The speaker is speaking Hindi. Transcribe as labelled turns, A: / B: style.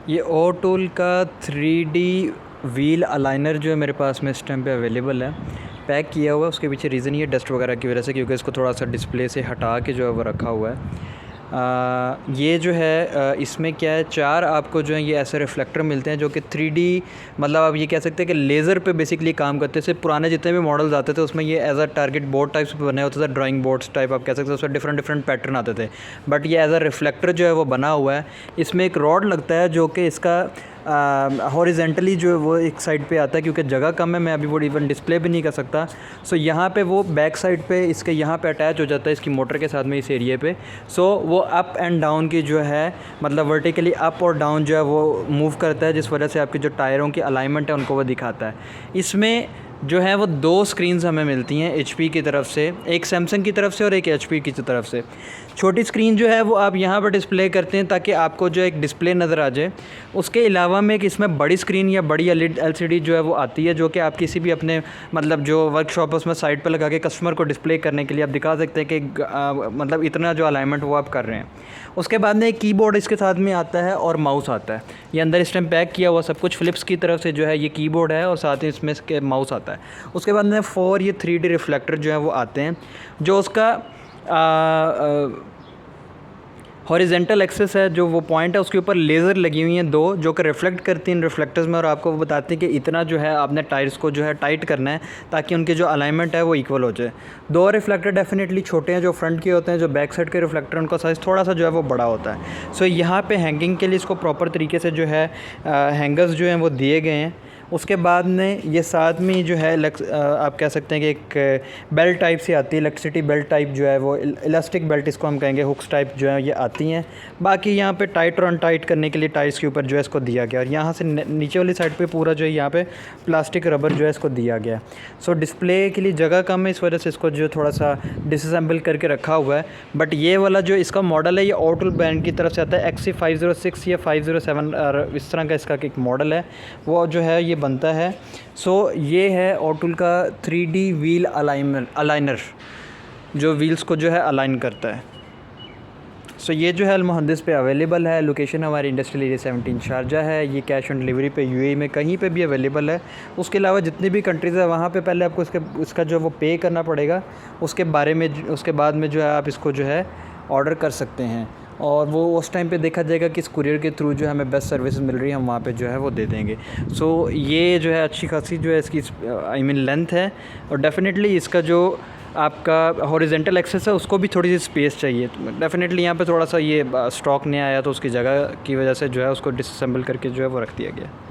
A: ये ओ टूल का 3D व्हील अलाइनर जो है मेरे पास में इस टाइम पे अवेलेबल है। पैक किया हुआ है। उसके पीछे रीज़न ये डस्ट वगैरह की वजह से, क्योंकि इसको थोड़ा सा डिस्प्ले से हटा के जो है वो रखा हुआ है। ये जो है इसमें क्या है, 4 आपको जो है ये ऐसे रिफ्लेक्टर मिलते हैं जो कि 3D, मतलब आप ये कह सकते हैं कि लेज़र पे बेसिकली काम करते हैं। सिर्फ पुराने जितने भी मॉडल्स आते थे उसमें ये as a target board types पे बने होते थे, ड्राइंग बोर्ड्स टाइप आप कह सकते हैं। उसमें डिफरेंट डिफरेंट पैटर्न आते थे, बट ये एज अ रिफ्लेक्टर जो है वो बना हुआ है। इसमें एक रॉड लगता है जो कि इसका हॉरिजेंटली जो है वो एक साइड पे आता है, क्योंकि जगह कम है, मैं अभी वो इवन डिस्प्ले भी नहीं कर सकता। सो यहाँ पे वो बैक साइड पे इसके यहाँ पे अटैच हो जाता है इसकी मोटर के साथ में इस एरिए पे। सो वो अप एंड डाउन की जो है, मतलब वर्टिकली अप और डाउन जो है वो मूव करता है, जिस वजह से आपके जो टायरों की अलाइनमेंट है उनको वो दिखाता है। इसमें जो है वो 2 स्क्रीन्स हमें मिलती हैं HP की तरफ से, एक सैमसंग की तरफ से और एक HP की तरफ से। छोटी स्क्रीन जो है वो आप यहाँ पर डिस्प्ले करते हैं ताकि आपको जो एक डिस्प्ले नज़र आ जाए। उसके अलावा में एक इसमें बड़ी स्क्रीन या बड़ी LCD जो है वो आती है, जो कि आप किसी भी अपने मतलब जो वर्कशॉप है उसमें साइड पर लगा के कस्टमर को डिस्प्ले करने के लिए आप दिखा सकते हैं कि मतलब इतना जो अलाइनमेंट वो आप कर रहे हैं। उसके बाद में एक कीबोर्ड इसके साथ में आता है और माउस आता है। ये अंदर इस टाइम पैक किया हुआ सब कुछ फ़िलिप्स की तरफ से जो है ये कीबोर्ड है, और साथ ही इसमें इसके माउस आता है। उसके बाद में 4 ये 3D रिफ्लेक्टर जो है वो आते हैं, जो उसका हॉरिजेंटल एक्सेस है, जो वो पॉइंट है उसके ऊपर लेज़र लगी हुई हैं 2, जो कि रिफ्लेक्ट करती हैं इन रिफ्लेक्टर्स में, और आपको वो बताती हैं कि इतना जो है आपने टायर्स को जो है टाइट करना है ताकि उनके जो अलाइनमेंट है वो इक्वल हो जाए। 2 रिफ्लेक्टर डेफिनेटली छोटे हैं जो फ्रंट के होते हैं, जो बैक साइड के रिफ्लेक्टर उनका साइज़ थोड़ा सा जो है वो बड़ा होता है। सो यहाँ पे हैंगिंग के लिए इसको प्रॉपर तरीके से जो है हैंगर्स जो हैं वो दिए गए हैं। उसके बाद में ये साथ में जो है आप कह सकते हैं कि एक बेल्ट टाइप से आती है, इलेक्ट्रिसिटी बेल्ट टाइप जो है वो, इलास्टिक बेल्ट इसको हम कहेंगे, हुक्स टाइप जो है ये आती हैं। बाकी यहाँ पे टाइट और अनटाइट करने के लिए टाइल्स के ऊपर जो है इसको दिया गया, और यहाँ से नीचे वाली साइड पे पूरा जो है यहाँ पे प्लास्टिक रबर जो है इसको दिया गया। सो डिस्प्ले के लिए जगह कम है, इस वजह से इसको जो थोड़ा सा डिसअसेंबल करके रखा हुआ है। बट ये वाला जो इसका मॉडल है ये ओ टूल ब्रांड की तरफ से आता है, XC506 या 507 और इस तरह का इसका एक मॉडल है, वो जो है ये बनता है। सो ये है ओ टूल का 3D व्हील अलाइनर जो व्हील्स को जो है अलाइन करता है। सो ये जो है अल-मुहंदिस पे अवेलेबल है। लोकेशन हमारी इंडस्ट्रियल एरिया 17 शारजा है। ये कैश ऑन डिलीवरी पे UAE में कहीं पे भी अवेलेबल है। उसके अलावा जितनी भी कंट्रीज़ है वहाँ पे पहले आपको इसका जो वो पे करना पड़ेगा, उसके बाद में जो है आप इसको जो है ऑर्डर कर सकते हैं, और वो उस टाइम पे देखा जाएगा कि इस कुरियर के थ्रू जो है हमें बेस्ट सर्विस मिल रही है, हम वहाँ पे जो है वो दे देंगे। सो ये जो है अच्छी खासी जो है इसकी लेंथ है, और डेफ़िनेटली इसका जो आपका हॉरिजेंटल एक्सेस है उसको भी थोड़ी सी स्पेस चाहिए। डेफ़िनेटली यहाँ पे थोड़ा सा ये स्टॉक नहीं आया, तो उसकी जगह की वजह से जो है उसको डिसअसेंबल करके जो है वो रख दिया गया।